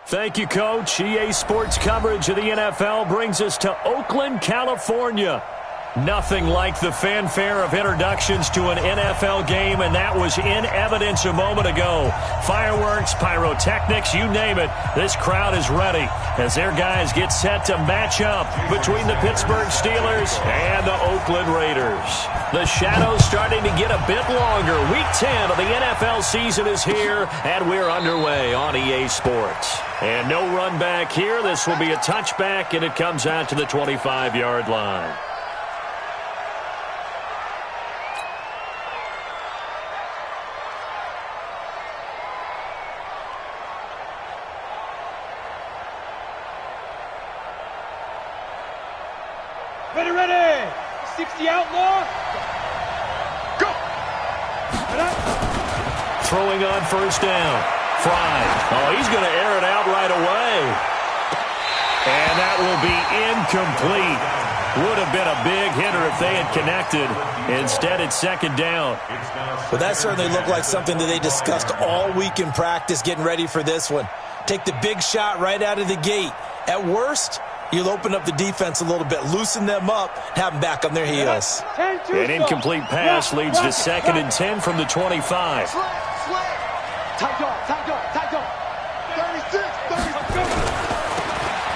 Thank you, Coach. EA Sports coverage of the NFL brings us to Oakland, California. Nothing like the fanfare of introductions to an NFL game, and that was in evidence a moment ago. Fireworks, pyrotechnics, you name it. This crowd is ready as their guys get set to match up between the Pittsburgh Steelers and the Oakland Raiders. The shadow's starting to get a bit longer. Week 10 of the NFL season is here, and we're underway on EA Sports. And no run back here. This will be a touchback, and it comes out to the 25-yard line. Ready. 60 outlaw. Go. Throwing on first down. Fry. Oh, he's going to air it out right away. And that will be incomplete. Would have been a big hitter if they had connected. Instead, it's second down. Well, that certainly looked like something that they discussed all week in practice, getting ready for this one. Take the big shot right out of the gate. At worst, you'll open up the defense a little bit, loosen them up, have them back on their heels. An incomplete pass leads to 2nd and 10 from the 25.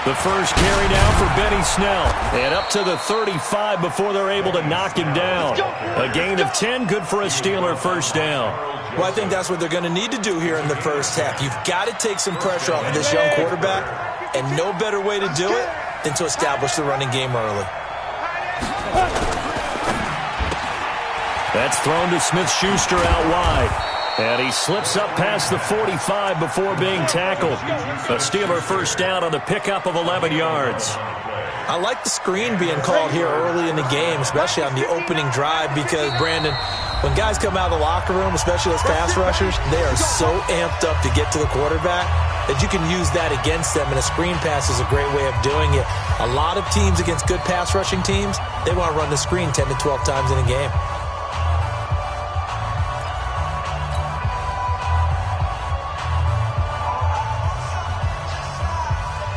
The first carry now for Benny Snell. And up to the 35 before they're able to knock him down. A gain of 10, good for a Steeler first down. Well, I think that's what they're going to need to do here in the first half. You've got to take some pressure off of this young quarterback, and no better way to do it than to establish the running game early. That's thrown to Smith-Schuster out wide. And he slips up past the 45 before being tackled. A Steeler first down on the pickup of 11 yards. I like the screen being called here early in the game, especially on the opening drive, because, Brandon, when guys come out of the locker room, especially those pass rushers, they are so amped up to get to the quarterback that you can use that against them, and a screen pass is a great way of doing it. A lot of teams against good pass rushing teams, they want to run the screen 10 to 12 times in a game.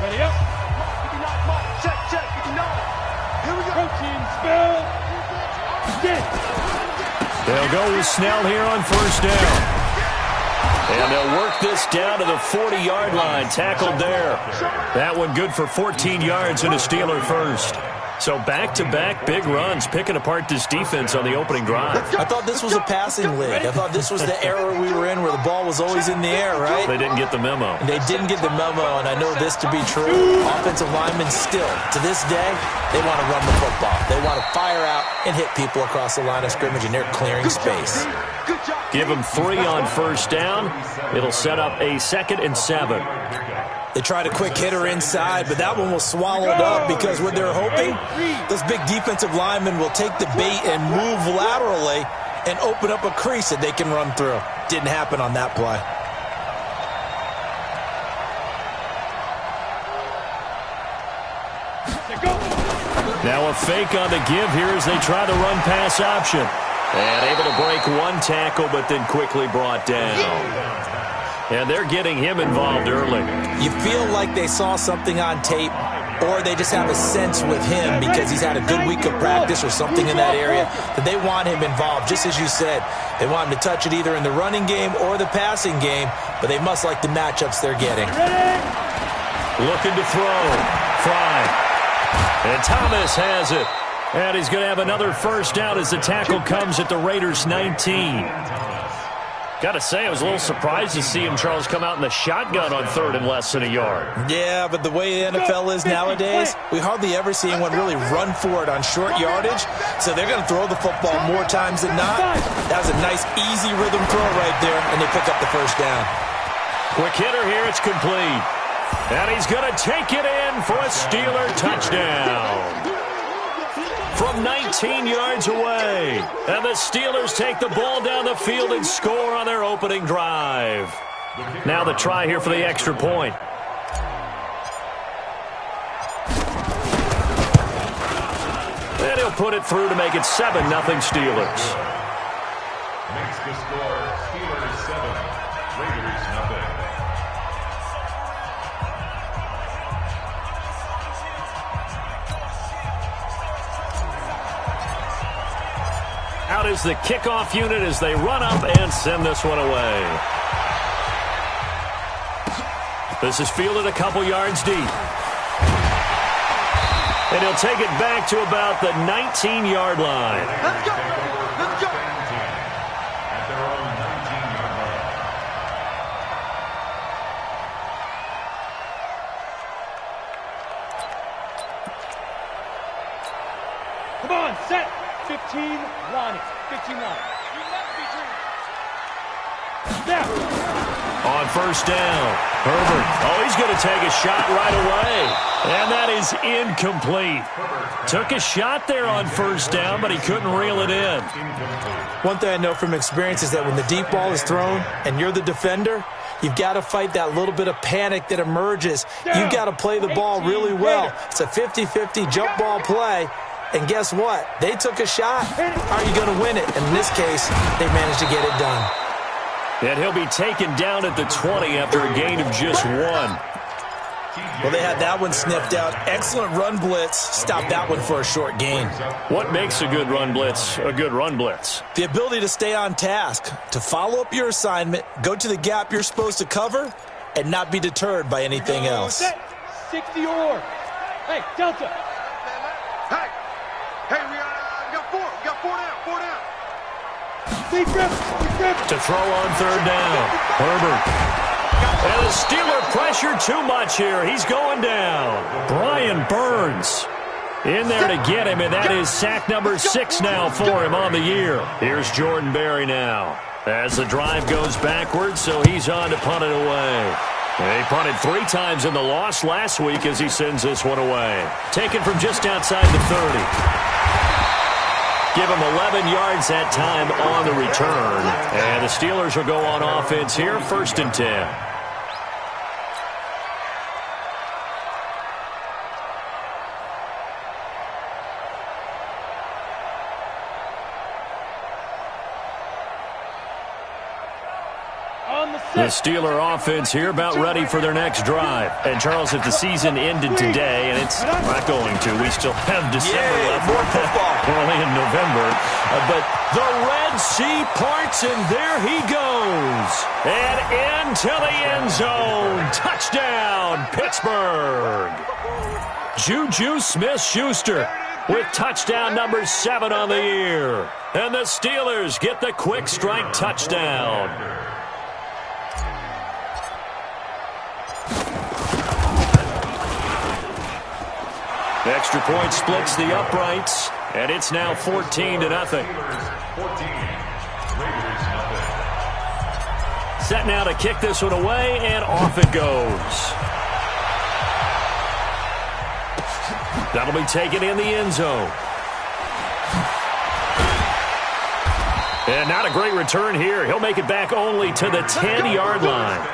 Ready up. Check. Here we go. Protein spell. They'll go with Snell here on first down. And they'll work this down to the 40-yard line. Tackled there. That one good for 14 yards and a Steeler first. So back-to-back big runs, picking apart this defense on the opening drive. I thought this was a passing league. I thought this was the era we were in where the ball was always in the air, right? They didn't get the memo. They didn't get the memo, and I know this to be true. Offensive linemen still, to this day, they want to run the football. They want to fire out and hit people across the line of scrimmage, and they're clearing space. Give them 3 on first down. It'll set up a 2nd and 7. They tried a quick hitter inside, but that one was swallowed up because what they're hoping, those big defensive linemen will take the bait and move laterally and open up a crease that they can run through. Didn't happen on that play. Now a fake on the give here as they try the run pass option. And able to break one tackle, but then quickly brought down. And they're getting him involved early. You feel like they saw something on tape, or they just have a sense with him because he's had a good week of practice or something in that area that they want him involved. Just as you said, they want him to touch it either in the running game or the passing game, but they must like the matchups they're getting. Looking to throw. Fry. And Thomas has it. And he's going to have another first down as the tackle comes at the Raiders' 19. Got to say, I was a little surprised to see him, Charles, come out in the shotgun on 3rd and less than a yard. Yeah, but the way the NFL is nowadays, we hardly ever see anyone really run for it on short yardage. So they're going to throw the football more times than not. That was a nice, easy rhythm throw right there, and they pick up the first down. Quick hitter here, it's complete. And he's going to take it in for a Steeler touchdown. From 19 yards away. And the Steelers take the ball down the field and score on their opening drive. Now the try here for the extra point. And he'll put it through to make it 7-0 Steelers. Makes the score Steelers 7, Raiders 0. Out is the kickoff unit as they run up and send this one away. This is fielded a couple yards deep. And he'll take it back to about the 19-yard line. Let's go. Let's go. At their own 19-yard line. Come on, set. 15 line. 15 line. Now. On first down, Herbert. Oh, he's going to take a shot right away. And that is incomplete. Took a shot there on first down, but he couldn't reel it in. One thing I know from experience is that when the deep ball is thrown and you're the defender, you've got to fight that little bit of panic that emerges. You've got to play the ball really well. It's a 50-50 jump ball play. And guess what? They took a shot. Are you going to win it? And in this case, they managed to get it done. And he'll be taken down at the 20 after a gain of just 1. Well, they had that one sniffed out. Excellent run blitz. Stopped that one for a short gain. What makes a good run blitz a good run blitz? The ability to stay on task, to follow up your assignment, go to the gap you're supposed to cover, and not be deterred by anything else. 60 or. Hey, Delta. Hey, we got 4. We got 4 down. 4 down. To throw on third down, Herbert. And the Steeler pressure too much here. He's going down. Brian Burns in there to get him, and that is sack number 6 now for him on the year. Here's Jordan Berry now as the drive goes backwards, so he's on to punt it away. He punted 3 times in the loss last week as he sends this one away. Taken from just outside the 30. Give him 11 yards that time on the return. And the Steelers will go on offense here, 1st and 10. The Steeler offense here about ready for their next drive. And, Charles, if the season ended today, and it's not going to, we still have December left. More football. We're only in November. But the Red Sea parts, and there he goes. And into the end zone. Touchdown, Pittsburgh. Juju Smith-Schuster with touchdown number 7 on the year. And the Steelers get the quick strike touchdown. The extra point splits the uprights, and it's now 14-0. 14. Set now to kick this one away, and off it goes. That'll be taken in the end zone. And not a great return here. He'll make it back only to the 10-yard line.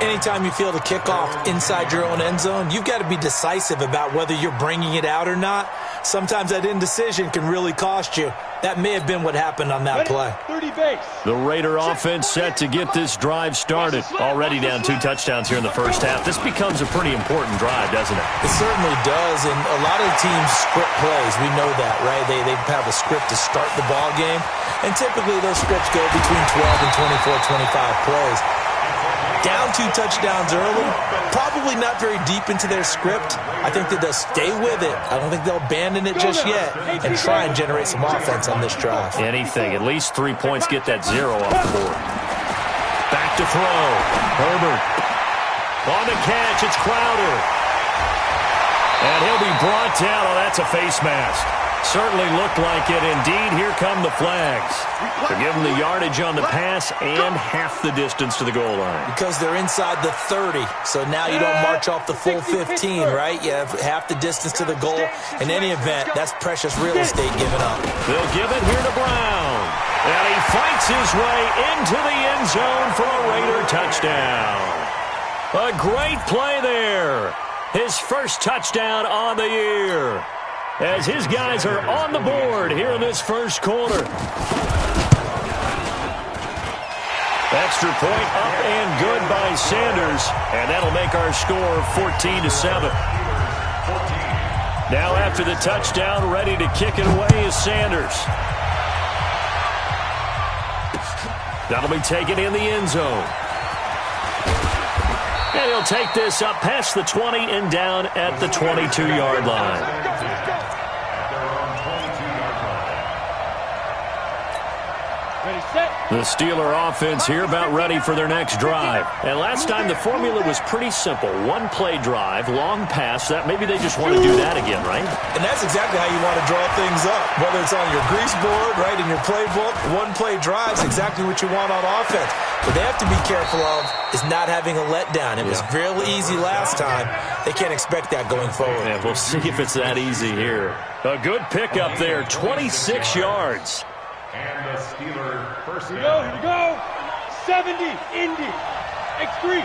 Anytime you feel the kickoff inside your own end zone, you've got to be decisive about whether you're bringing it out or not. Sometimes that indecision can really cost you. That may have been what happened on that play. 30 base. The Raider offense set to get this drive started. Already down 2 touchdowns here in the first half. This becomes a pretty important drive, doesn't it? It certainly does, and a lot of the teams script plays. We know that, right? They have a script to start the ball game, and typically those scripts go between 12 and 24, 25 plays. Down 2 touchdowns early, probably not very deep into their script. I think that they'll stay with it. I don't think they'll abandon it just yet and try and generate some offense on this drive. Anything. At least 3 points, get that 0 off the board. Back to throw. Herbert. On the catch, it's Crowder. And he'll be brought down. Oh, that's a face mask. Certainly looked like it. Indeed, here come the flags. To give them the yardage on the pass and half the distance to the goal line. Because they're inside the 30, so now you don't march off the full 15, right? You have half the distance to the goal. In any event, that's precious real estate given up. They'll give it here to Brown. And he fights his way into the end zone for a Raider touchdown. A great play there. His first touchdown on the year, as his guys are on the board here in this first quarter. Extra point up and good by Sanders, and that'll make our score 14-7. Now after the touchdown, ready to kick it away is Sanders. That'll be taken in the end zone. And he'll take this up past the 20 and down at the 22-yard line. The Steeler offense here about ready for their next drive. And last time the formula was pretty simple. One-play drive, long pass. That maybe they just want to do that again, right? And that's exactly how you want to draw things up. Whether it's on your grease board, right, in your playbook, one-play drive is exactly what you want on offense. What they have to be careful of is not having a letdown. It was real easy last time. They can't expect that going forward. Yeah, we'll see if it's that easy here. A good pickup there, 26 yards. And the Steeler first Here we go. 70, Indy. X3,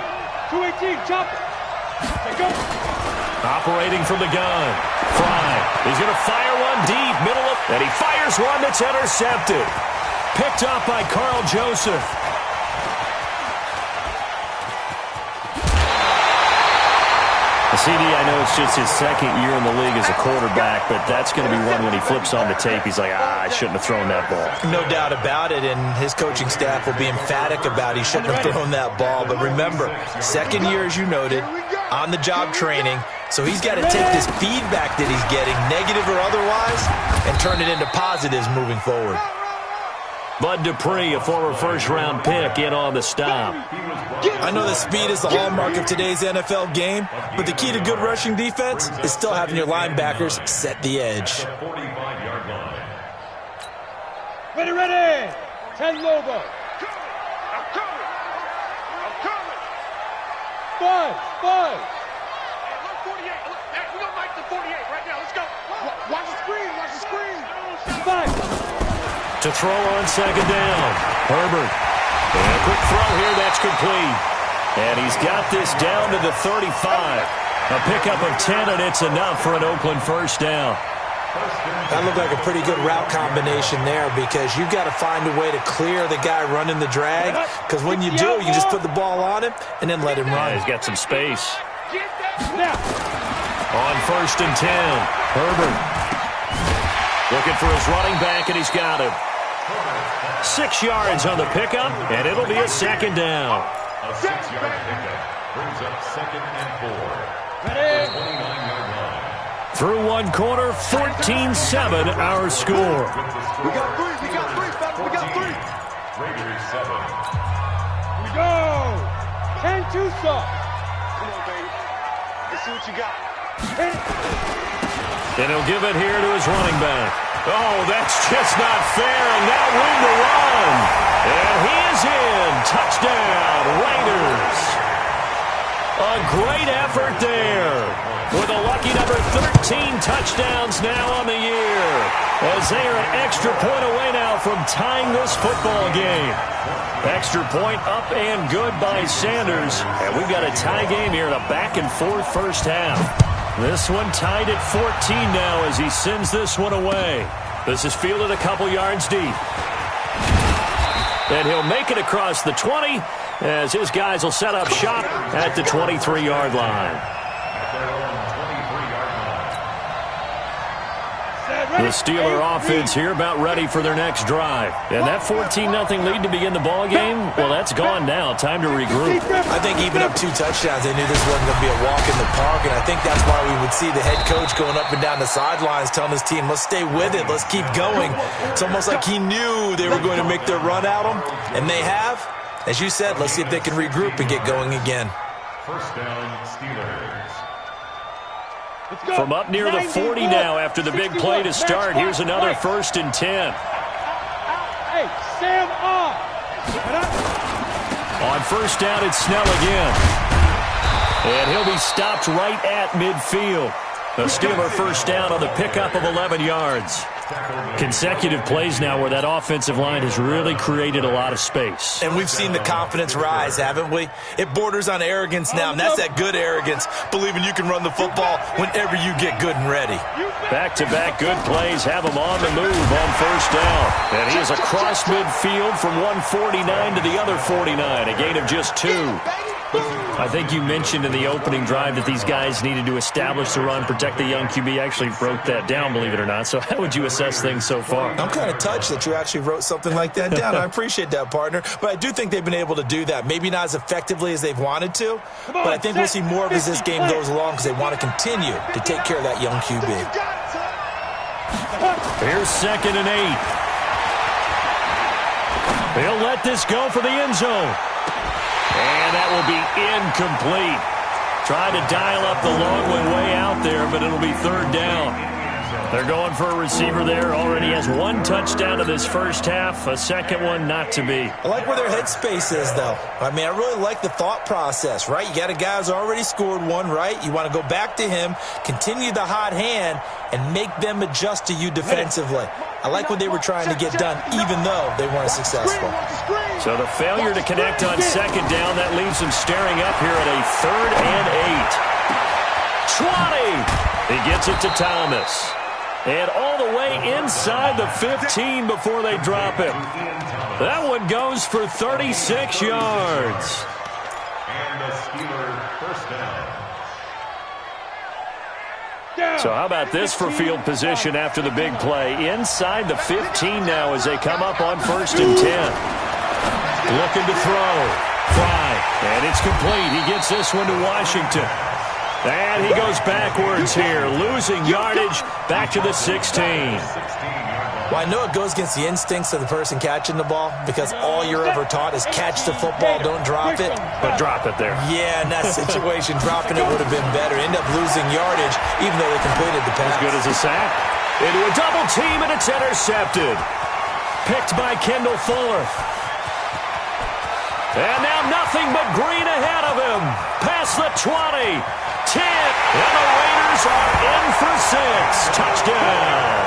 218, chopper. Take go. Operating from the gun. Fry. He's going to fire one deep, middle of, and he fires one that's intercepted. Picked up by Carl Joseph. CD, I know it's just his second year in the league as a quarterback, but that's going to be one when he flips on the tape. He's like, I shouldn't have thrown that ball. No doubt about it, and his coaching staff will be emphatic about he shouldn't have thrown that ball. But remember, second year, as you noted, on-the-job training, so he's got to take this feedback that he's getting, negative or otherwise, and turn it into positives moving forward. Bud Dupree, a former first-round pick, in on the stop. I know that speed is the hallmark of today's NFL game, but the key to good rushing defense is still having your linebackers set the edge. 45-yard line. Ready. 10 Lobo. I'm coming. I'm coming. 5. Hey, look, 48. Look, hey, we don't like the 48 right now. Let's go. Watch the screen. Watch the screen. 5. To throw on second down. Herbert. And a quick throw here. That's complete. And he's got this down to the 35. A pickup of 10, and it's enough for an Oakland first down. That looked like a pretty good route combination there because you've got to find a way to clear the guy running the drag, because when you do, you just put the ball on him and then let him run. He's got some space. On first and 10, Herbert. Looking for his running back, and he's got him. 6 yards on the pickup, and it'll be a second down. A 6-yard pickup brings up second and 4. Ready. 29-yard line. Through one quarter, 14-7 our score. We got 3. We got 3, fellas. We got 3. Raiders 7. Here we go. 10 Tucson. Come on, baby. Let's see what you got. Hit it. And he'll give it here to his running back. Oh, that's just not fair, and now room to run. And he is in. Touchdown, Raiders. A great effort there. With a lucky number 13 touchdowns now on the year. As they are an extra point away now from tying this football game. Extra point up and good by Sanders. And we've got a tie game here in a back-and-forth first half. This one tied at 14 now as he sends this one away. This is fielded a couple yards deep. And he'll make it across the 20 as his guys will set up shop at the 23-yard line. The Steeler offense here about ready for their next drive. And that 14-0 lead to begin the ball game, well, that's gone now. Time to regroup. I think even up 2 touchdowns, they knew this wasn't going to be a walk in the park, and I think that's why we would see the head coach going up and down the sidelines telling his team, let's stay with it, let's keep going. It's almost like he knew they were going to make their run at him, and they have. As you said, let's see if they can regroup and get going again. First down, Steelers. From up near the 40 now after the big play to start. Here's another first and 10. Hey, Sam off. On first down, it's Snell again. And he'll be stopped right at midfield. The Steeler first down on the pickup of 11 yards. Consecutive plays now where that offensive line has really created a lot of space. And we've seen the confidence rise, haven't we? It borders on arrogance now, and that's that good arrogance, believing you can run the football whenever you get good and ready. Back-to-back good plays have him on the move on first down. And he is across midfield from 149 to the other 49, a gain of just 2. I think you mentioned in the opening drive that these guys needed to establish the run, protect the young QB. I actually wrote that down, believe it or not. So how would you assess things so far? I'm kind of touched that you actually wrote something like that down. I appreciate that, partner. But I do think they've been able to do that. Maybe not as effectively as they've wanted to, but I think we'll see more of as this game goes along because they want to continue to take care of that young QB. Here's 2nd and 8. He'll let this go for the end zone. And that will be incomplete. Tried to dial up the long way out there, but it'll be 3rd down. They're going for a receiver there. Already has 1 touchdown in this first half. A second one not to be. I like where their headspace is, though. I mean, I really like the thought process, right? You got a guy who's already scored 1, right? You want to go back to him, continue the hot hand, and make them adjust to you defensively. I like what they were trying to get done, even though they weren't successful. So the failure to connect on 2nd down, that leaves them staring up here at a 3rd and 8. 20! He gets it to Thomas. And all the way inside the 15 before they drop it. That one goes for 36 yards. And the Steelers first down. So how about this for field position after the big play? Inside the 15 now as they come up on 1st and 10. Looking to throw. Fry. And it's complete. He gets this one to Washington. And he goes backwards here, losing yardage back to the 16. Well, I know it goes against the instincts of the person catching the ball because all you're ever taught is catch the football, don't drop it. But drop it there. Yeah, in that situation, dropping it would have been better. End up losing yardage even though they completed the pass. As good as a sack. Into a double team, and it's intercepted. Picked by Kendall Fuller. And now nothing but green ahead of him. Past the 20. 10, and the Raiders are in for 6. Touchdown.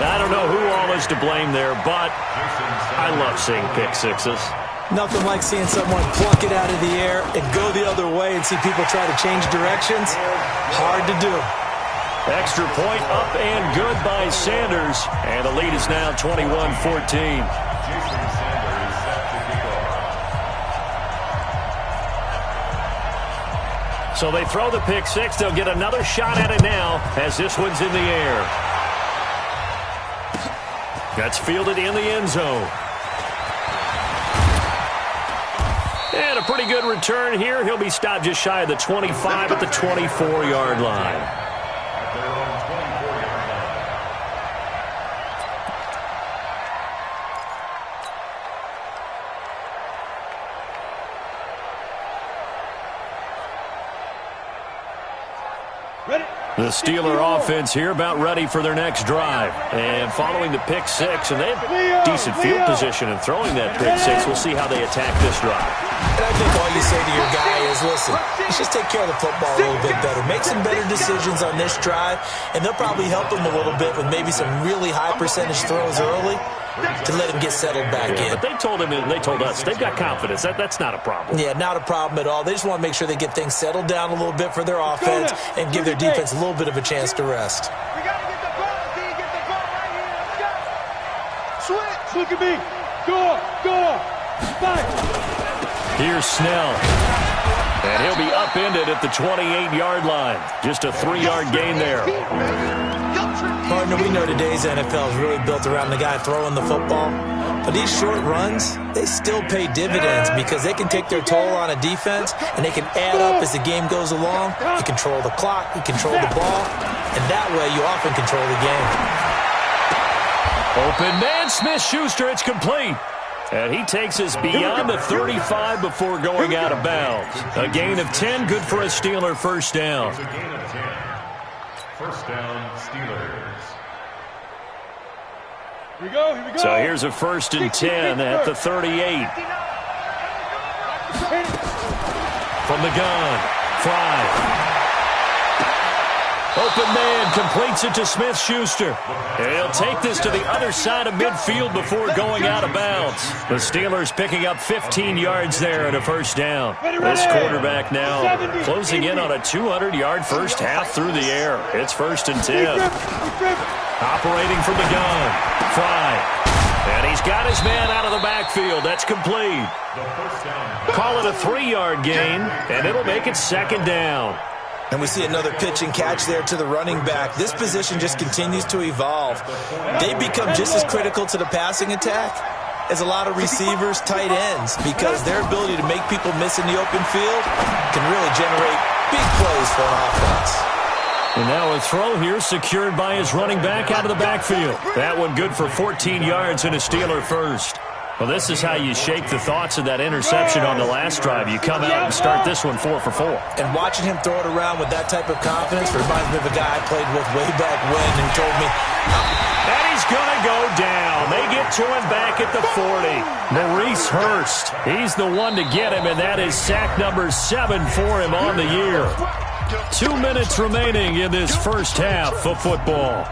I don't know who all is to blame there, but I love seeing pick sixes. Nothing like seeing someone pluck it out of the air and go the other way and see people try to change directions. Hard to do. Extra point up and good by Sanders, and the lead is now 21-14. So they throw the pick six. They'll get another shot at it now as this one's in the air. That's fielded in the end zone. And a pretty good return here. He'll be stopped just shy of the 25 at the 24-yard line. The Steeler offense here about ready for their next drive. And following the pick six, and they have decent field position in throwing that pick six. We'll see how they attack this drive. And I think all you say to your guy is, listen, let's just take care of the football a little bit better. Make some better decisions on this drive, and they'll probably help him a little bit with maybe some really high percentage throws early to let him get settled back in. But they told him, and they told us, they've got confidence. That's not a problem. Yeah, not a problem at all. They just want to make sure they get things settled down a little bit for their offense and give their defense a little bit of a chance to rest. We got to get the ball, D. Get the ball right here. Let's go. Switch. Look at me. Go on. Back. Here's Snell. And he'll be upended at the 28-yard line. Just a 3-yard gain there. Partner, we know today's NFL is really built around the guy throwing the football. But these short runs, they still pay dividends because they can take their toll on a defense and they can add up as the game goes along. You control the clock, you control the ball, and that way you often control the game. Open man, Smith-Schuster, it's complete. And he takes us beyond the 35 before going out of bounds. A gain of 10, good for a Steeler first down. It's a gain of 10. First down, Steelers. Here we go. So here's a 1st and 10 at the 38. From the gun, Fry. Open man completes it to Smith-Schuster. And he'll take this to the other side of midfield before going out of bounds. The Steelers picking up 15 yards there and a first down. This quarterback now closing in on a 200-yard first half through the air. It's 1st and 10. Operating from the gun, Fry. And he's got his man out of the backfield. backfield. That's complete. Call it a 3-yard gain, and it'll make it 2nd down. And we see another pitch and catch there to the running back. This position just continues to evolve. They become just as critical to the passing attack as a lot of receivers, tight ends, because their ability to make people miss in the open field can really generate big plays for an offense. And now a throw here secured by his running back out of the backfield. That one good for 14 yards and a Steeler first. Well, this is how you shake the thoughts of that interception on the last drive. You come out and start this one 4 for 4. And watching him throw it around with that type of confidence reminds me of a guy I played with way back when who told me, and he's going to go down. They get to him back at the 40. Maurice Hurst, he's the one to get him, and that is sack number 7 for him on the year. 2 minutes remaining in this first half of football.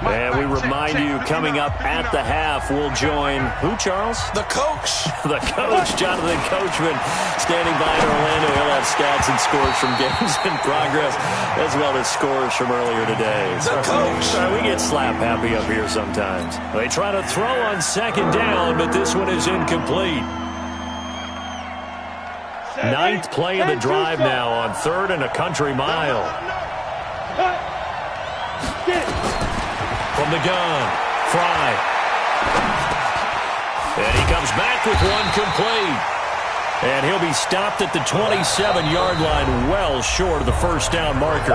And we remind you, coming up at the half, we'll join who, Charles? the coach. The coach, Jonathan Coachman, standing by in Orlando. He'll have stats and scores from games in progress, as well as scores from earlier today. The coach. We get slap happy up here sometimes. They try to throw on 2nd down, but this one is incomplete. 9th play of the drive now on 3rd and a country mile. From the gun, Fry. And he comes back with one complete. And he'll be stopped at the 27-yard line, well short of the first down marker.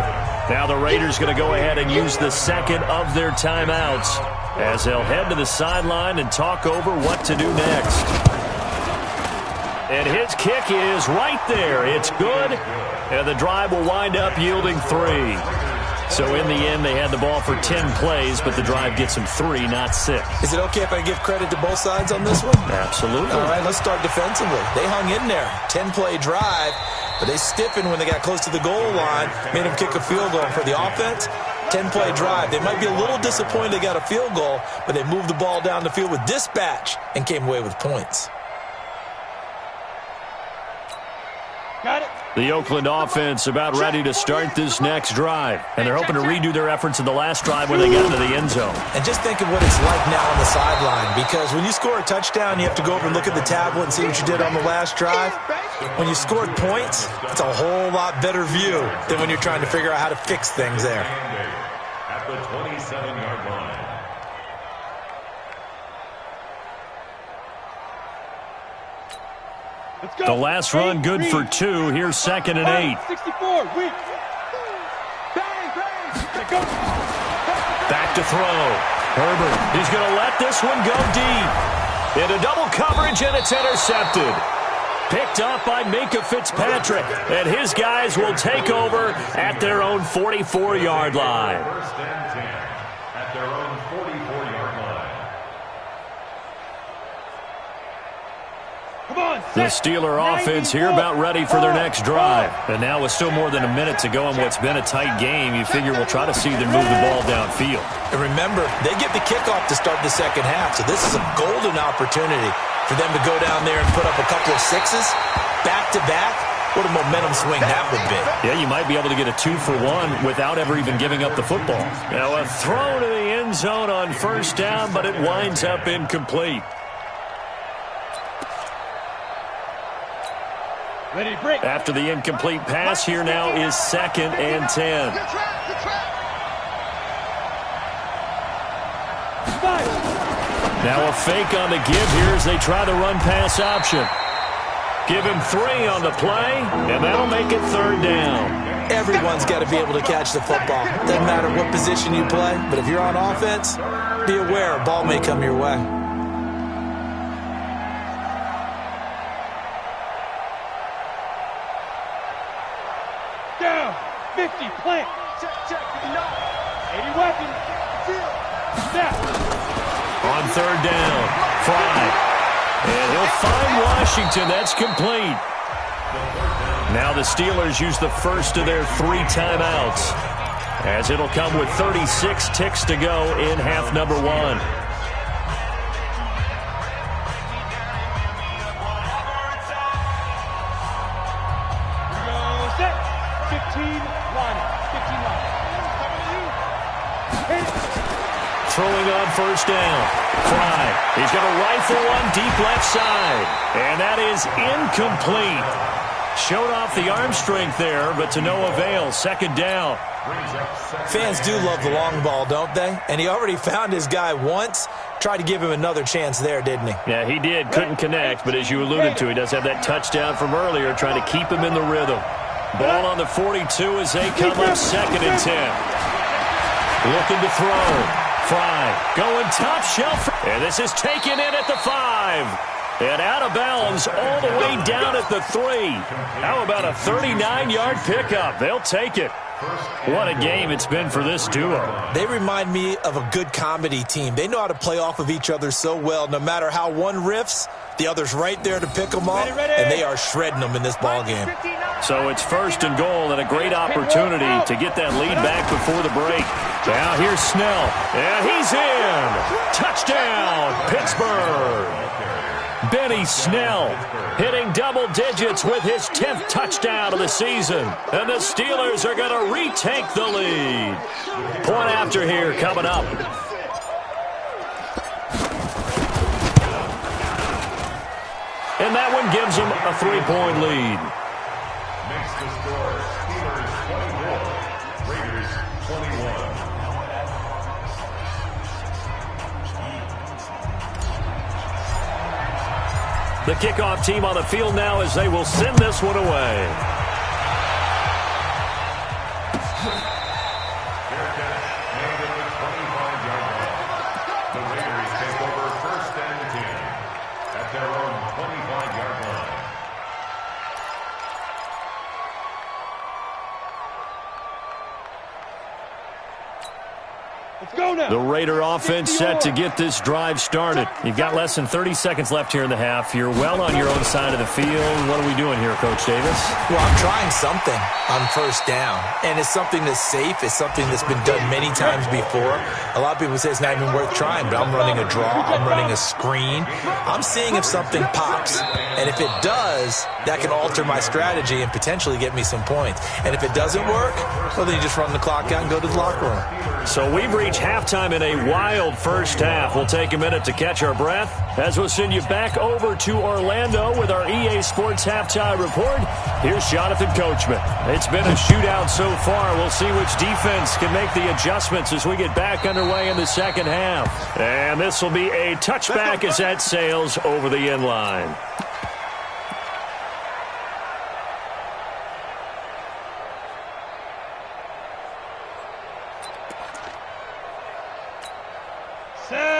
Now the Raiders going to go ahead and use the 2nd of their timeouts as they'll head to the sideline and talk over what to do next. And his kick is right there. It's good. And the drive will wind up yielding 3. So in the end, they had the ball for 10 plays, but the drive gets them 3, not 6. Is it okay if I give credit to both sides on this one? Absolutely. All right, let's start defensively. They hung in there. 10-play drive, but they stiffened when they got close to the goal line, made them kick a field goal. For the offense, 10-play drive. They might be a little disappointed they got a field goal, but they moved the ball down the field with dispatch and came away with points. Got it. The Oakland offense about ready to start this next drive. And they're hoping to redo their efforts in the last drive when they got into the end zone. And just think of what it's like now on the sideline, because when you score a touchdown, you have to go over and look at the tablet and see what you did on the last drive. When you scored points, it's a whole lot better view than when you're trying to figure out how to fix things there. At the 27-yard line. Let's go. The last run good for 2. Here's 2nd and 8. 64, weak. Back to throw. Herbert, he's going to let this one go deep. Into double coverage, and it's intercepted. Picked up by Minkah Fitzpatrick, and his guys will take over at their own 44-yard line. 1st and 10 at their own 44-yard line. Come on, The Steeler offense here about ready for their next drive. And now with still more than a minute to go in what's been a tight game, you figure we'll try to see them move the ball downfield. And remember, they get the kickoff to start the second half, so this is a golden opportunity for them to go down there and put up a couple of 6s back-to-back. What a momentum swing that would be. Yeah, you might be able to get a 2-for-1 without ever even giving up the football. Now a throw to the end zone on 1st down, but it winds up incomplete. ready to break. After the incomplete pass, here now is 2nd and 10. Now a fake on the give here as they try the run-pass option. Give him 3 on the play, and that'll make it 3rd down. Everyone's got to be able to catch the football. Doesn't matter what position you play, but if you're on offense, be aware a ball may come your way. Down, 50, plant. Check, 80 weapons. Snap. On 3rd down, Fry. And he'll find Washington. That's complete. Now the Steelers use the first of their 3 timeouts, as it'll come with 36 ticks to go in half number 1. Throwing on first down. Fry. He's going to rifle one deep left side. And that is incomplete. Showed off the arm strength there, but to no avail. Second down. Fans do love the long ball, don't they? And he already found his guy once. Tried to give him another chance there, didn't he? Yeah, he did. Couldn't connect, but as you alluded to, he does have that touchdown from earlier, trying to keep him in the rhythm. Ball on the 42 as they come up 2nd and 10. Looking to throw. Fry going top shelf. And this is taken in at the 5. And out of bounds all the way down at the 3. How about a 39-yard pickup? They'll take it. What a game it's been for this duo. They remind me of a good comedy team. They know how to play off of each other so well. No matter how one riffs, the other's right there to pick them up, and they are shredding them in this ball game. So it's 1st and goal and a great opportunity to get that lead back before the break. Now here's Snell. And he's in. Touchdown, Pittsburgh. Benny Snell hitting double digits with his 10th touchdown of the season. And the Steelers are going to retake the lead. Point after here coming up. And that one gives them a 3-point lead. Makes the score Steelers 24, Raiders 21. The kickoff team on the field now as they will send this one away. Fair catch made at the 25-yard line. The Raiders take over 1st and 10 at their own 25-yard line. Let's go now. The Raider offense set to get this drive started. You've got less than 30 seconds left here in the half. You're well on your own side of the field. What are we doing here, Coach Davis? Well, I'm trying something on first down, and it's something that's safe. It's something that's been done many times before. A lot of people say it's not even worth trying, but I'm running a draw. I'm running a screen. I'm seeing if something pops, and if it does, that can alter my strategy and potentially get me some points. And if it doesn't work, well, then you just run the clock out and go to the locker room. So we've reached halftime in a wild first half. We'll take a minute to catch our breath as we'll send you back over to Orlando with our EA Sports Halftime Report. Here's Jonathan Coachman. It's been a shootout so far. We'll see which defense can make the adjustments as we get back underway in the second half. And this will be a touchback as that sails over the end line.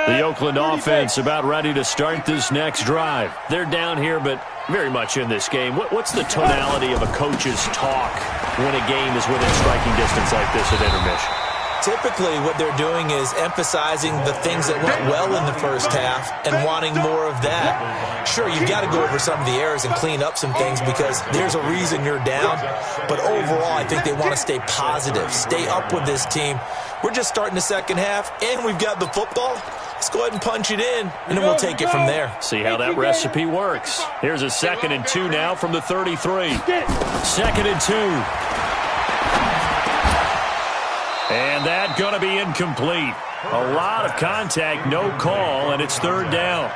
The Oakland offense about ready to start this next drive. They're down here, but very much in this game. What's the tonality of a coach's talk when a game is within striking distance like this at intermission? Typically, what they're doing is emphasizing the things that went well in the first half and wanting more of that. Sure, you've got to go over some of the errors and clean up some things because there's a reason you're down. But overall, I think they want to stay positive, stay up with this team. We're just starting the second half, and we've got the football. Let's go ahead and punch it in, and then we'll take it from there. See how that recipe works. Here's a 2nd and 2 now from the 33. 2nd and 2. And that going to be incomplete. A lot of contact, no call, and it's 3rd down.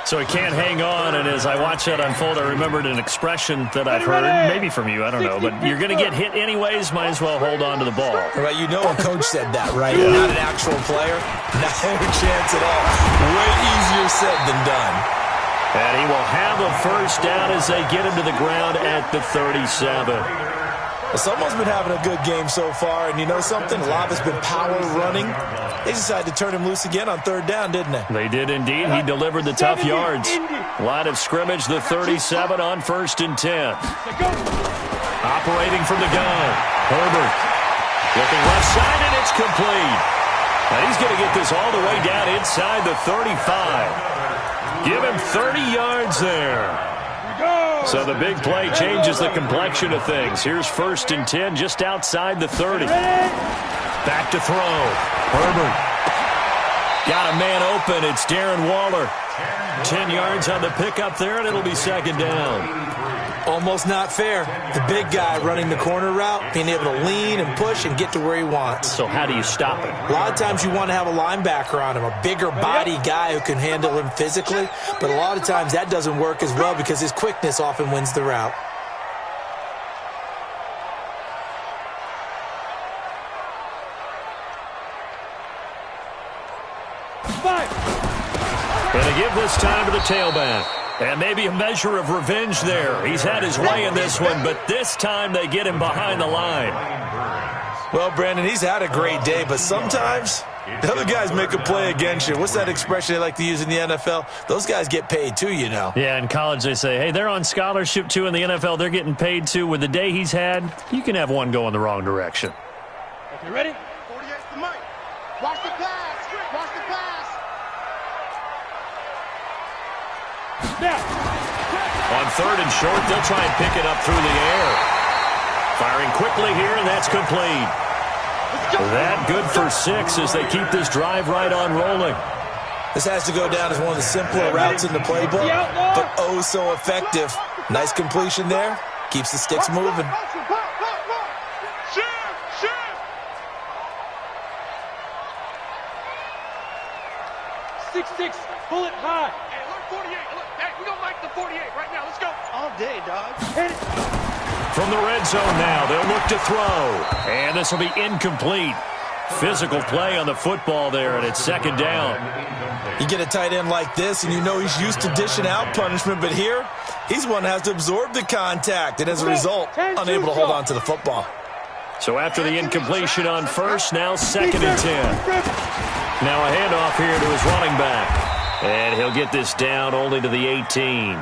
So he can't hang on, and as I watch that unfold, I remembered an expression that I've heard, maybe from you, I don't know, but you're going to get hit anyways, might as well hold on to the ball. Right, you know a coach said that, right? Yeah. Not an actual player. Not a chance at all. Way easier said than done. And he will have a first down as they get him to the ground at the 37. Well, someone's been having a good game so far, and you know something? A lot of it's been power running. They decided to turn him loose again on 3rd down, didn't they? They did indeed. He delivered the tough yards. Line of scrimmage, the 37 on 1st and 10. Operating from the gun, Herbert. Looking left side, and it's complete. Now he's going to get this all the way down inside the 35. Give him 30 yards there. So the big play changes the complexion of things. Here's 1st and 10 just outside the 30. Back to throw. Herbert. Got a man open. It's Darren Waller. 10 yards on the pickup there, and it'll be 2nd down. Almost not fair. The big guy running the corner route, being able to lean and push and get to where he wants. So how do you stop it? A lot of times you want to have a linebacker on him, a bigger body guy who can handle him physically, but a lot of times that doesn't work as well because his quickness often wins the route. Going to give this time to the tailback. And maybe a measure of revenge there. He's had his way in this one, but this time they get him behind the line. Well, Brandon, he's had a great day, but sometimes the other guys make a play against you. What's that expression they like to use in the NFL? Those guys get paid too, you know. Yeah, in college they say, hey, they're on scholarship too. In the NFL, they're getting paid too. With the day he's had, you can have one go in the wrong direction. Okay, ready? 48's the mic. Watch the pass. Watch the pass. Now. On 3rd and short, they'll try and pick it up through the air. Firing quickly here, and that's complete. That good for 6 as they keep this drive right on rolling. This has to go down as one of the simpler routes in the playbook, but oh so effective. Nice completion there. Keeps the sticks moving. 6'6", bullet high. Hey, look, 48. Look, hey, we don't like the 48 right now. Let's go. All day, dog. Hit it. From the red zone now, they'll look to throw. And this will be incomplete. Physical play on the football there, and it's 2nd down. You get a tight end like this, and you know he's used to dishing out punishment, but here, he's one that has to absorb the contact, and as a result, unable to hold on to the football. So after the incompletion on 1st, now 2nd and 10. Now a handoff here to his running back. And he'll get this down only to the 18.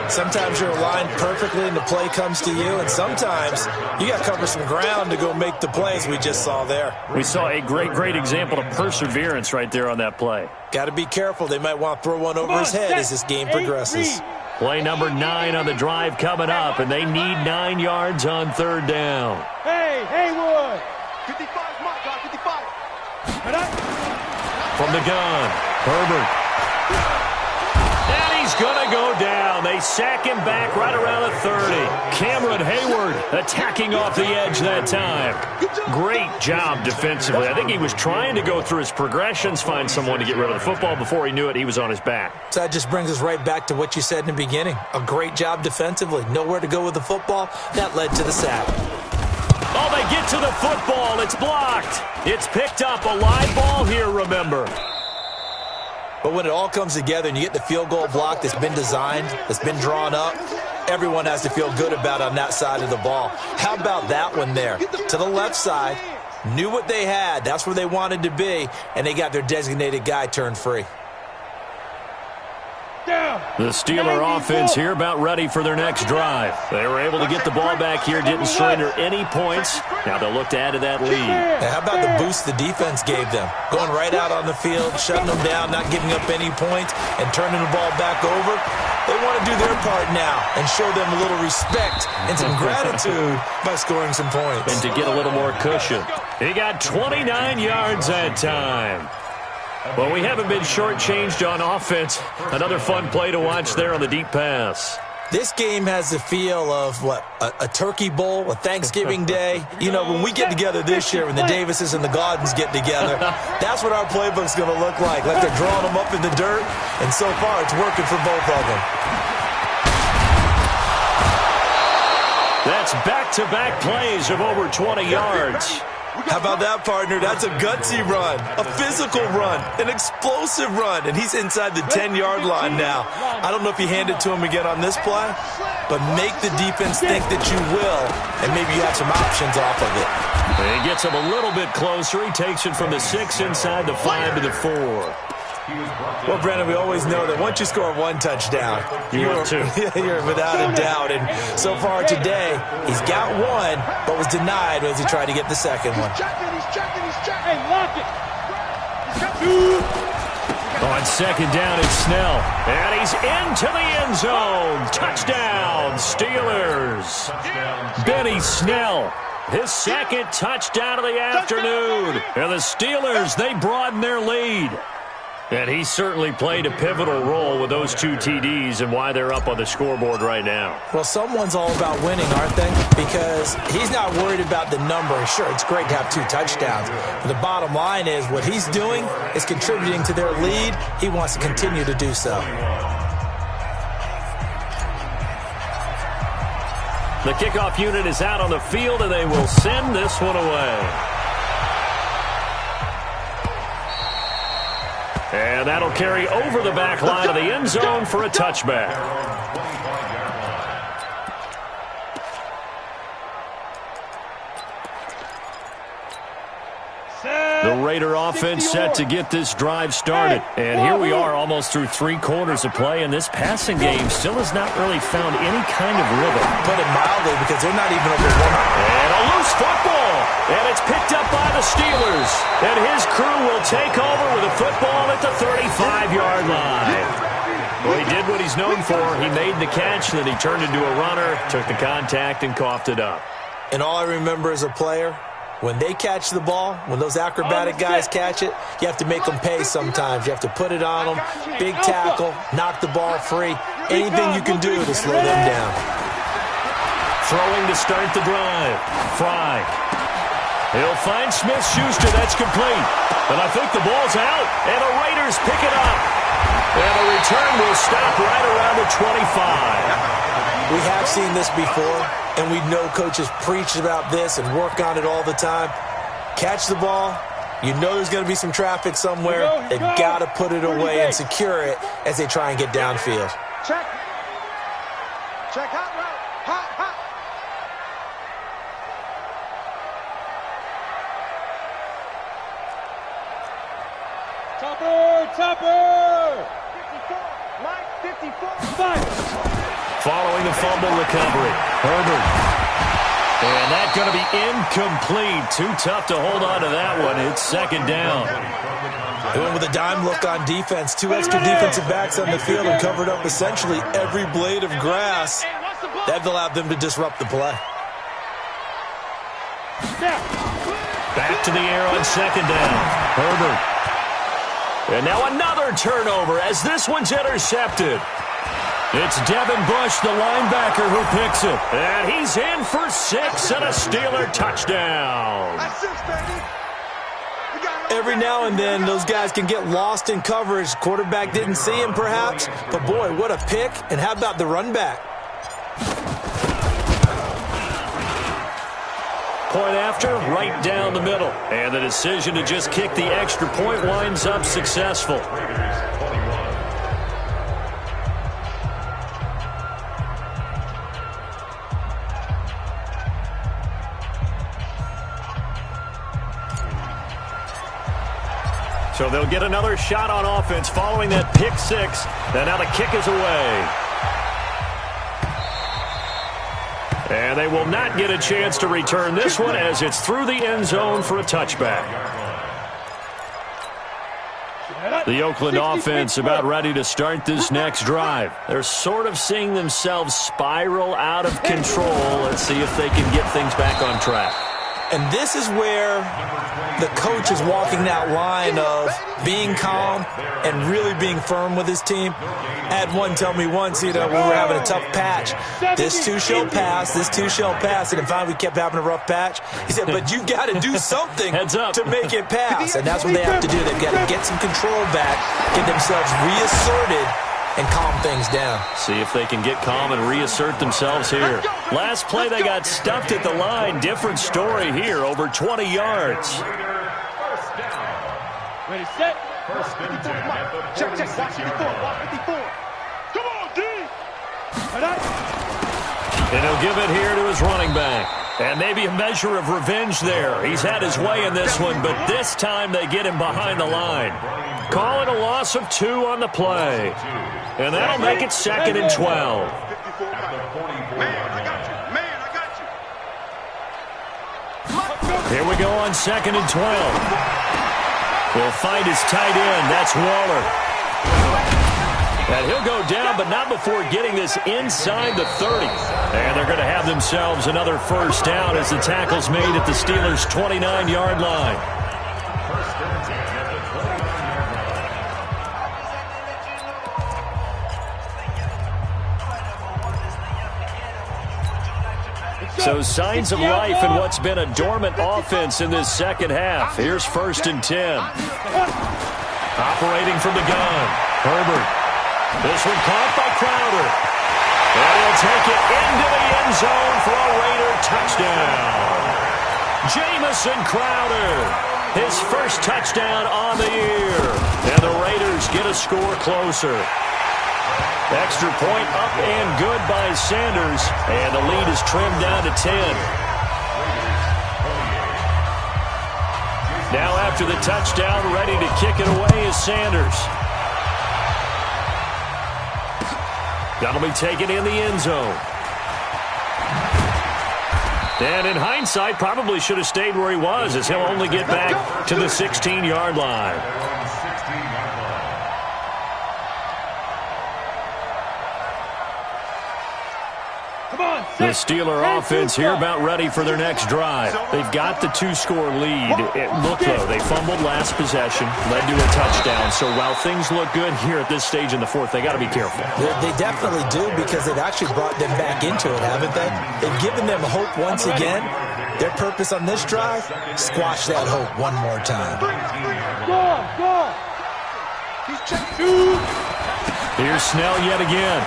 Sometimes you're aligned perfectly and the play comes to you, and sometimes you got to cover some ground to go make the plays we just saw there. We saw a great example of perseverance right there on that play. Got to be careful. They might want to throw one over his head as this game progresses. Play number 9 on the drive coming up, and they need 9 yards on 3rd down. Hey, Haywood. 55, Mark, 55. From the gun, Herbert. And he's going to go down. They sack him back right around the 30. Cameron Hayward attacking off the edge that time. Great job defensively. I think he was trying to go through his progressions, find someone to get rid of the football. Before he knew it, he was on his back. So that just brings us right back to what you said in the beginning. A great job defensively. Nowhere to go with the football. That led to the sack. Oh, they get to the football. It's blocked. It's picked up. A live ball here, remember. But when it all comes together and you get the field goal block that's been designed, that's been drawn up, everyone has to feel good about on that side of the ball. How about that one there? To the left side, knew what they had. That's where they wanted to be, and they got their designated guy turned free. The Steeler offense here about ready for their next drive. They were able to get the ball back here, didn't surrender any points. Now they'll look to add to that lead. How about the boost the defense gave them? Going right out on the field, shutting them down, not giving up any points, and turning the ball back over. They want to do their part now and show them a little respect and some gratitude by scoring some points. And to get a little more cushion. He got 29 yards that time. Well, we haven't been shortchanged on offense. Another fun play to watch there on the deep pass. This game has the feel of, what, a turkey bowl, a Thanksgiving day. You know, when we get together this year, when the Davises and the Gaudens get together, that's what our playbook's going to look like they're drawing them up in the dirt, and so far it's working for both of them. That's back-to-back plays of over 20 yards. How about that, partner? That's a gutsy run, a physical run, an explosive run, and he's inside the 10-yard line now. I don't know if you hand it to him again on this play, but make the defense think that you will, and maybe you have some options off of it. He gets him a little bit closer. He takes it from the 6 inside the 5 to the 4. Well, Brandon, we always know that once you score one touchdown, you're without a doubt. And so far today, he's got one, but was denied as he tried to get the second one. He's checking. Hey, lock it. On 2nd down, it's Snell. And he's into the end zone. Touchdown, Steelers. Benny Snell. His 2nd touchdown of the afternoon. And the Steelers, they broaden their lead. And he certainly played a pivotal role with those 2 TDs and why they're up on the scoreboard right now. Well, someone's all about winning, aren't they? Because he's not worried about the number. Sure, it's great to have 2 touchdowns. But the bottom line is what he's doing is contributing to their lead. He wants to continue to do so. The kickoff unit is out on the field, and they will send this one away. And that'll carry over the back line of the end zone for a touchback. The Raider offense set to get this drive started. And here we are almost through 3 quarters of play, and this passing game still has not really found any kind of rhythm. Put it mildly, because they're not even over 1. And a loose football. And it's picked up by the Steelers. And his crew will take over with a football at the 35-yard line. Well, he did what he's known for. He made the catch, then he turned into a runner, took the contact, and coughed it up. And all I remember as a player, when they catch the ball, when those acrobatic guys catch it, you have to make them pay sometimes. You have to put it on them, big tackle, knock the ball free. Anything you can do to slow them down. Throwing to start the drive. Fry. He'll find Smith-Schuster. That's complete. And I think the ball's out. And the Raiders pick it up. And the return will stop right around the 25. We have seen this before, and we know coaches preach about this and work on it all the time. Catch the ball. You know there's going to be some traffic somewhere. They've got to put it away and secure it as they try and get downfield. Check. Check hot route. Hot, hot. Topper! 54. Mike, 54. Fight! Following the fumble recovery, Herbert. And that's going to be incomplete. Too tough to hold on to that one. It's second down. They went with a dime look on defense. 2 extra defensive backs on the field and covered up essentially every blade of grass. That allowed them to disrupt the play. Back to the air on second down. Herbert. And now another turnover as this one's intercepted. It's Devin Bush, the linebacker, who picks it. And he's in for 6 and a Steeler touchdown. That's 6, baby. Every now and then, those guys can get lost in coverage. Quarterback didn't see him, perhaps. But, boy, what a pick. And how about the run back? Point after, right down the middle. And the decision to just kick the extra point winds up successful. So they'll get another shot on offense following that pick 6. And now the kick is away. And they will not get a chance to return this one as it's through the end zone for a touchback. The Oakland offense about ready to start this next drive. They're sort of seeing themselves spiral out of control. Let's see if they can get things back on track. And this is where the coach is walking that line of being calm and really being firm with his team. I had one tell me once, we were having a tough patch. This too shall pass, this too shall pass. And finally we kept having a rough patch. He said, but you've got to do something to make it pass. And that's what they have to do. They've got to get some control back, get themselves reasserted, and calm things down. See if they can get calm and reassert themselves here. Last play, they got stuffed at the line. Different story here, over 20 yards. Ready, set. First and 10 at the 46 Check, watch 54, watch 54. Come on, D! And he'll give it here to his running back. And maybe a measure of revenge there. He's had his way in this one, but this time they get him behind the line. Call it a loss of 2 on the play. And that'll make it second and 12. Man, I got you. Man, I got you. Here we go on second and 12. We'll find his tight end. That's Waller. And he'll go down, but not before getting this inside the 30. And they're going to have themselves another first down as the tackle's made at the Steelers' 29-yard line. So signs of life in what's been a dormant offense in this second half. Here's 1st and 10. Operating from the gun. Herbert. This one caught by Crowder. And he'll take it into the end zone for a Raider touchdown. Jamison Crowder. His first touchdown on the year. And the Raiders get a score closer. Extra point up and good by Sanders. And the lead is trimmed down to 10. Now after the touchdown, ready to kick it away is Sanders. That'll be taken in the end zone. And in hindsight, probably should have stayed where he was, as he'll only get back to the 16-yard line. The Steeler offense here about ready for their next drive. They've got the 2-score lead. Look, though, they fumbled last possession, led to a touchdown. So while things look good here at this stage in the fourth, they got to be careful. They definitely do, because they've actually brought them back into it, haven't they? They've given them hope once again. Their purpose on this drive, squash that hope one more time. Go! He's checked 2. Here's Snell yet again.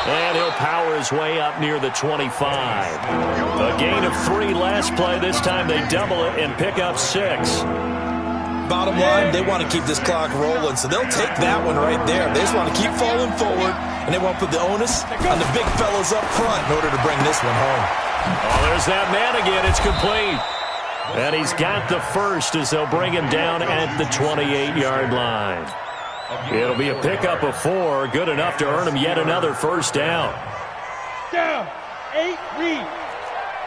And he'll power his way up near the 25. A gain of 3 last play. This time they double it and pick up 6. Bottom line, they want to keep this clock rolling, so they'll take that one right there. They just want to keep falling forward, and they won't put the onus on the big fellas up front in order to bring this one home. Oh, there's that man again. It's complete. And he's got the first as they'll bring him down at the 28-yard line. It'll be a pickup of 4, good enough to earn him yet another first down. Down. 8, read.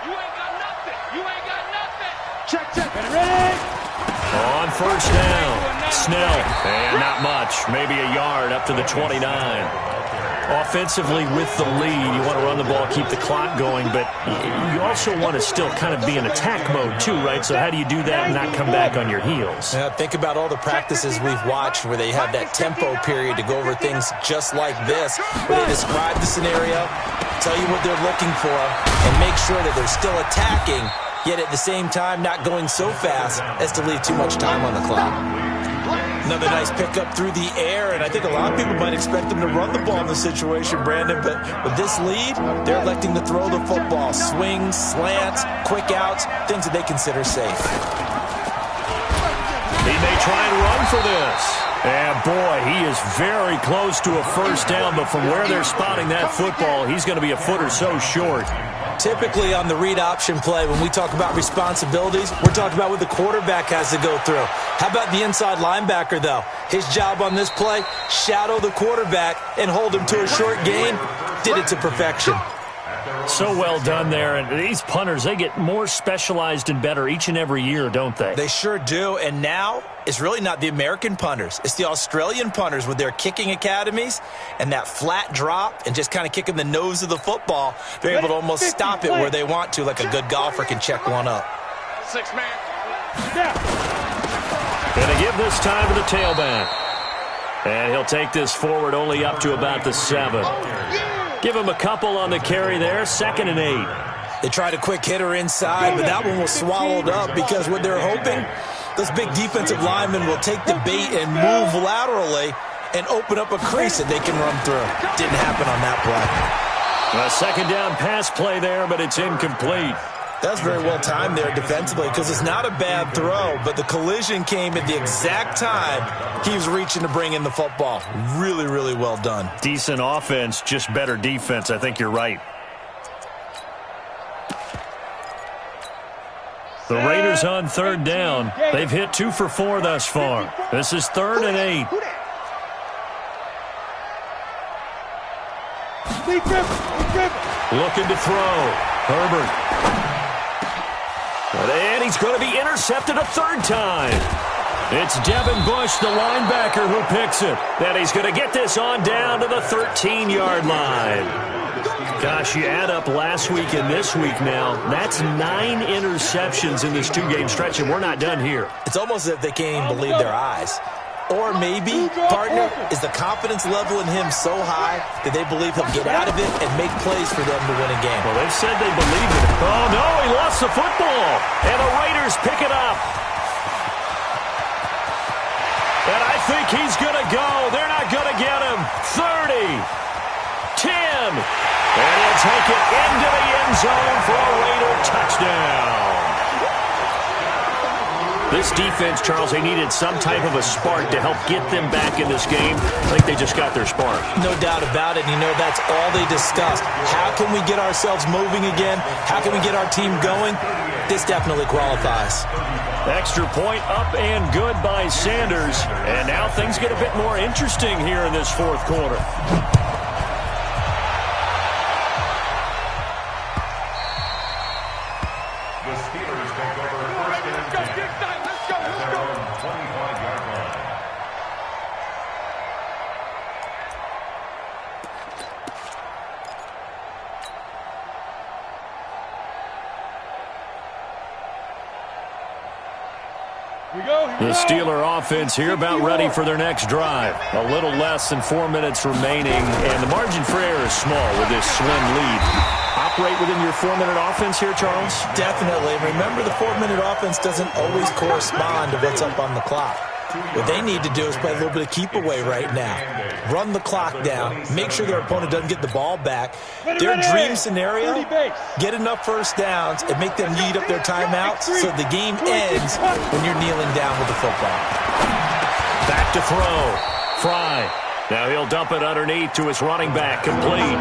You ain't got nothing. You ain't got nothing. Check. Ready? On first down, Snell. And not much, maybe a yard up to the 29. Offensively with the lead, you want to run the ball, keep the clock going, but you also want to still kind of be in attack mode too, right? So how do you do that and not come back on your heels? Yeah, think about all the practices we've watched where they have that tempo period to go over things just like this, where they describe the scenario, tell you what they're looking for, and make sure that they're still attacking, yet at the same time not going so fast as to leave too much time on the clock. Another nice pickup through the air, and I think a lot of people might expect them to run the ball in this situation, Brandon, but with this lead, they're electing to throw the football. Swings, slants, quick outs, things that they consider safe. He may try and run for this. And boy, he is very close to a first down, but from where they're spotting that football, he's going to be a foot or so short. Typically on the read option play, when we talk about responsibilities, we're talking about what the quarterback has to go through. How about the inside linebacker, though? His job on this play, shadow the quarterback and hold him to a short gain. Did it to perfection. So well done there. And these punters, they get more specialized and better each and every year, don't they? They sure do. And now it's really not the American punters. It's the Australian punters with their kicking academies and that flat drop and just kind of kicking the nose of the football. They're able to almost stop it where they want to, like a good golfer can check one up. 6 man. Going to give this time to the tailback. And he'll take this forward only up to about the 7. Give him a couple on the carry there, 2nd and 8. They tried a quick hitter inside, but that one was swallowed up because what they're hoping, those big defensive linemen will take the bait and move laterally and open up a crease that they can run through. Didn't happen on that play. A 2nd down pass play there, but it's incomplete. That's very well timed there defensively because it's not a bad throw, but the collision came at the exact time he was reaching to bring in the football. Really, really well done. Decent offense, just better defense. I think you're right. The Raiders on 3rd down. They've hit 2 for 4 thus far. This is 3rd and 8. Looking to throw. Herbert. And he's going to be intercepted a 3rd time. It's Devin Bush, the linebacker, who picks it. And he's going to get this on down to the 13-yard line. Gosh, you add up last week and this week now, that's 9 interceptions in this 2-game stretch, and we're not done here. It's almost as if they can't even believe their eyes. Or maybe, partner, is the confidence level in him so high that they believe he'll get out of it and make plays for them to win a game. Well, they've said they believe it. Oh, no, he lost the football. And the Raiders pick it up. And I think he's going to go. They're not going to get him. 30, 10, and he'll take it into the end zone for a Raider touchdown. This defense, Charles, they needed some type of a spark to help get them back in this game. I think they just got their spark. No doubt about it. And, you know, that's all they discussed. How can we get ourselves moving again? How can we get our team going? This definitely qualifies. Extra point up and good by Sanders. And now things get a bit more interesting here in this fourth quarter. The Steelers take over first and 10. Let's go. At their own 25-yard line. The Steeler offense here about ready for their next drive. A little less than 4 minutes remaining, and the margin for error is small with this slim lead. Operate within your 4-minute offense here, Charles? Definitely. Remember, the 4-minute offense doesn't always correspond to what's up on the clock. What they need to do is play a little bit of keep away right now. Run the clock down. Make sure their opponent doesn't get the ball back. Their dream scenario, get enough first downs and make them lead up their timeouts so the game ends when you're kneeling down with the football. Back to throw. Fry. Now he'll dump it underneath to his running back. Complete.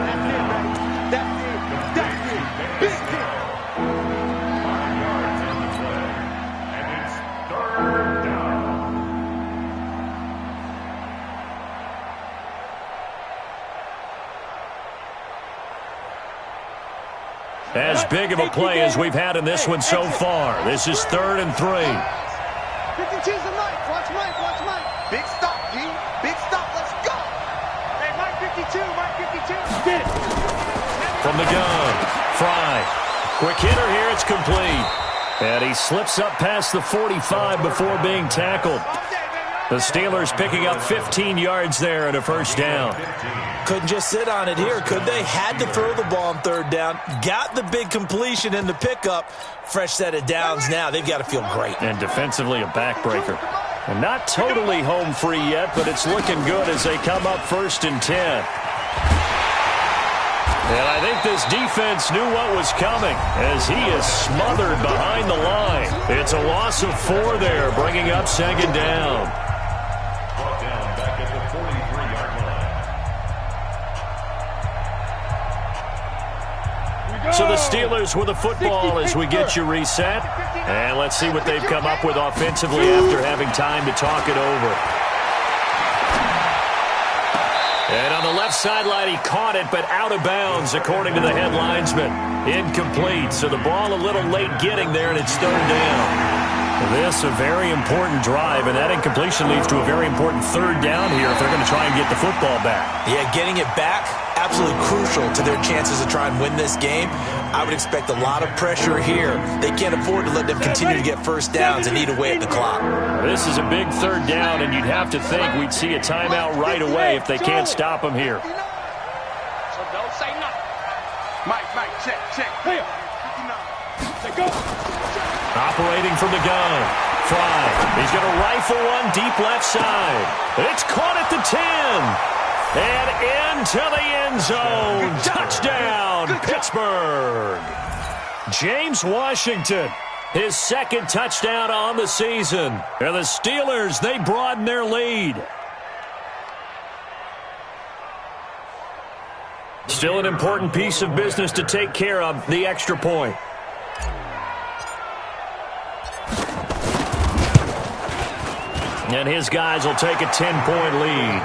As big of a play as we've had in this one so far. This is 3rd and 3. 52's the Mike. Watch Mike. Big stop, G. Big stop. Let's go. Hey, Mike 52. Get it. From the gun. Fry. Quick hitter here. It's complete. And he slips up past the 45 before being tackled. The Steelers picking up 15 yards there and a first down. Couldn't just sit on it here, could they? Had to throw the ball on 3rd down. Got the big completion in the pickup. Fresh set of downs now. They've got to feel great. And defensively a backbreaker. And not totally home free yet, but it's looking good as they come up 1st and 10. And I think this defense knew what was coming as he is smothered behind the line. It's a loss of 4 there, bringing up 2nd down. Brought down back at the 43-yard line. So the Steelers with the football as we get you reset. And let's see what they've come up with offensively after having time to talk it over. And on the left sideline, he caught it, but out of bounds, according to the head linesman. Incomplete, so the ball a little late getting there, and it's 3rd down. This a very important drive, and that incompletion leads to a very important 3rd down here if they're going to try and get the football back. Yeah, getting it back, absolutely crucial to their chances to try and win this game. I would expect a lot of pressure here. They can't afford to let them continue to get first downs and eat away at the clock. This is a big 3rd down, and you'd have to think we'd see a timeout right away if they can't stop them here. So don't say nothing. Mike, check. Here. 59. Go. Operating from the gun. Fry. He's going to rifle one deep left side. It's caught at the 10. And into the end zone. Touchdown, Pittsburgh. James Washington, his 2nd touchdown on the season. And the Steelers, they broaden their lead. Still an important piece of business to take care of, the extra point. And his guys will take a 10-point lead.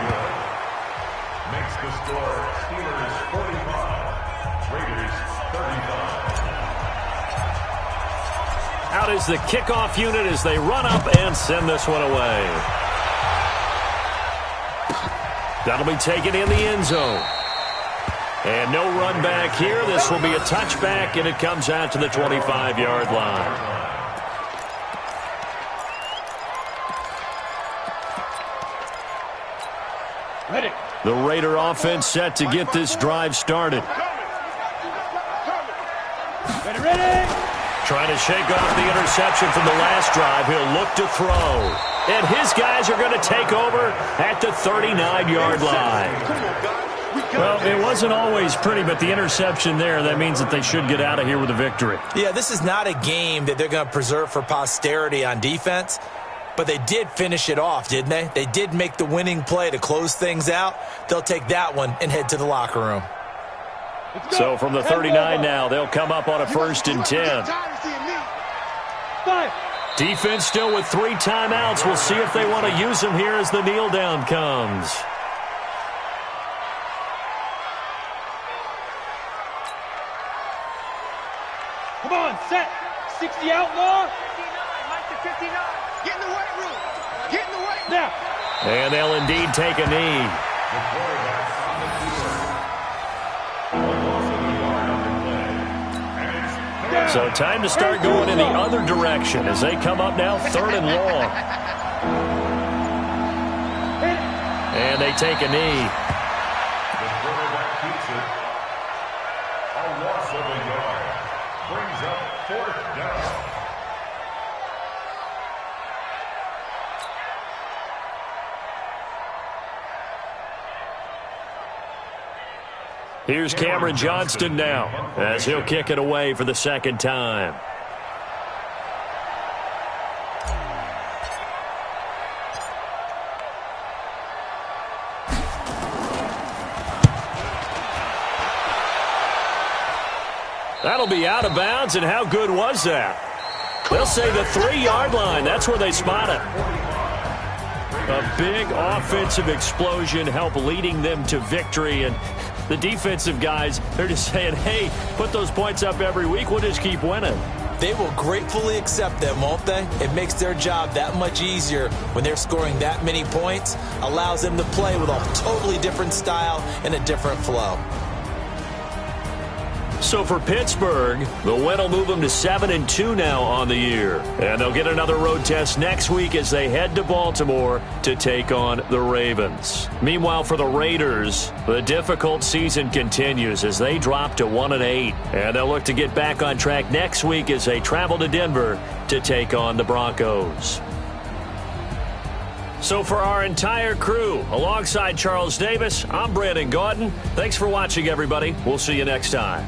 Makes the score Steelers 45, Raiders 35. Out is the kickoff unit as they run up and send this one away. That'll be taken in the end zone. And no run back here. This will be a touchback, and it comes out to the 25-yard line. Ready. The Raider offense set to get this drive started. Ready, ready. Trying to shake off the interception from the last drive. He'll look to throw. And his guys are going to take over at the 39-yard line. Well, it wasn't always pretty, but the interception there, that means that they should get out of here with a victory. Yeah, this is not a game that they're going to preserve for posterity on defense, but they did finish it off, didn't they? They did make the winning play to close things out. They'll take that one and head to the locker room. So from the 39 now, they'll come up on a 1st and 10. 5. Defense still with 3 timeouts. We'll see if they want to use them here as the kneel down comes. Come on, set. 60 outlaw. 59. Get in the weight room. Get in the weight room. Now. And they'll indeed take a knee. The quarterback on the field. Loss of a yard on the play. And it's So time to start going in the other direction as they come up now 3rd and long. And they take a knee. the quarterback keeps it. A loss of a yard. Brings up 4th down. Here's Cameron Johnston now as he'll kick it away for the 2nd time. That'll be out of bounds, and how good was that? They'll say the 3-yard line. That's where they spot it. A big offensive explosion helped leading them to victory, and the defensive guys, they're just saying, hey, put those points up every week. We'll just keep winning. They will gratefully accept them, won't they? It makes their job that much easier when they're scoring that many points. Allows them to play with a totally different style and a different flow. So for Pittsburgh, the win will move them to 7-2 now on the year. And they'll get another road test next week as they head to Baltimore to take on the Ravens. Meanwhile, for the Raiders, the difficult season continues as they drop to 1-8. And they'll look to get back on track next week as they travel to Denver to take on the Broncos. So for our entire crew, alongside Charles Davis, I'm Brandon Gaudin. Thanks for watching, everybody. We'll see you next time.